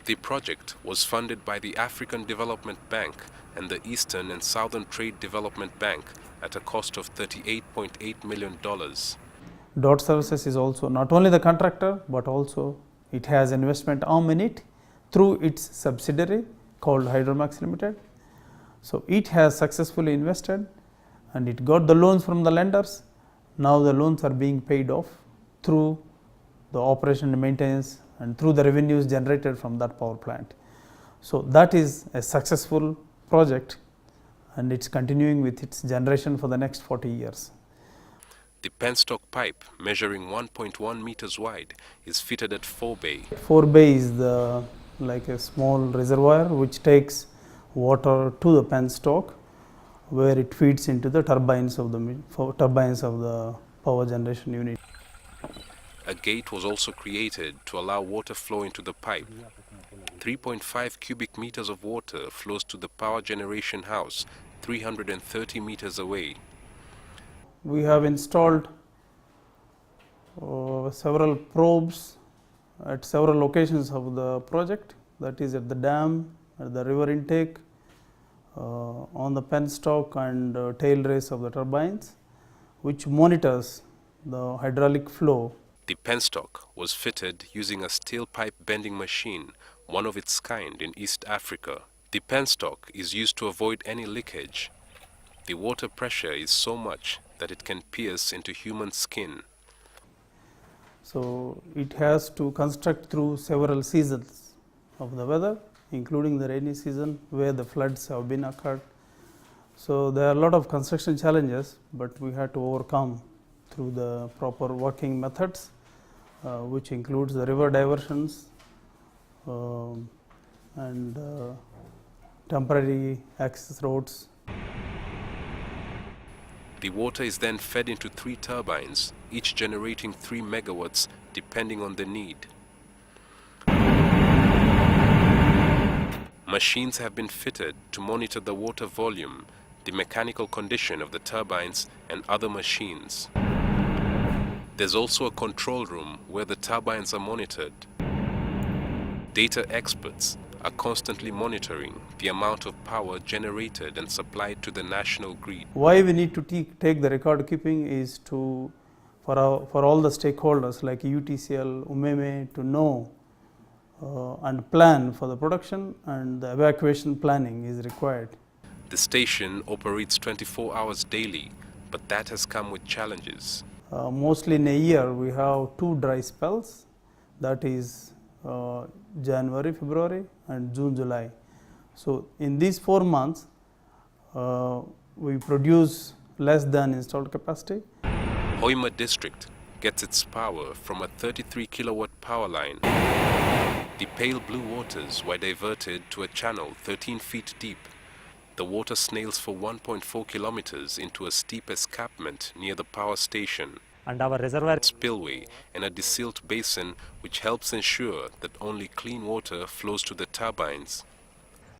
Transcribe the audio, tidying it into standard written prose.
The project was funded by the African Development Bank and the Eastern and Southern Trade Development Bank at a cost of $38.8 million. DOTT Services is also not only the contractor, but also it has investment arm in it through its subsidiary called Hydromax Limited. So it has successfully invested and it got the loans from the lenders. Now the loans are being paid off through the operation and maintenance and through the revenues generated from that power plant. So that is a successful project and it's continuing with its generation for the next 40 years. The penstock pipe, measuring 1.1 meters wide, is fitted at 4 bay. 4 bay is like a small reservoir which takes water to the penstock, where it feeds into the turbines of the power generation unit. A gate was also created to allow water flow into the pipe. 3.5 cubic meters of water flows to the power generation house 330 meters away. We have installed several probes at several locations of the project, that is at the dam, at the river intake, on the penstock and tail race of the turbines, which monitors the hydraulic flow. The penstock was fitted using a steel pipe bending machine, one of its kind in East Africa. The penstock is used to avoid any leakage. The water pressure is so much that it can pierce into human skin. So it has to construct through several seasons of the weather, including the rainy season where the floods have been occurred. So there are a lot of construction challenges, but we had to overcome through the proper working methods, which includes the river diversions and temporary access roads. The water is then fed into 3 turbines, each generating 3 megawatts depending on the need. Machines have been fitted to monitor the water volume, the mechanical condition of the turbines and other machines. There's also a control room where the turbines are monitored. Data experts are constantly monitoring the amount of power generated and supplied to the national grid. Why we need to take the record keeping is for all the stakeholders like UTCL, UMEME to know and plan for the production, and the evacuation planning is required. The station operates 24 hours daily, but that has come with challenges. Mostly in a year we have 2 dry spells, that is January, February and June, July. So in these 4 months we produce less than installed capacity. Hoima district gets its power from a 33 kilowatt power line. The pale blue waters were diverted to a channel 13 feet deep. The water snails for 1.4 kilometers into a steep escarpment near the power station. And our reservoir Spillway and a desilt basin which helps ensure that only clean water flows to the turbines.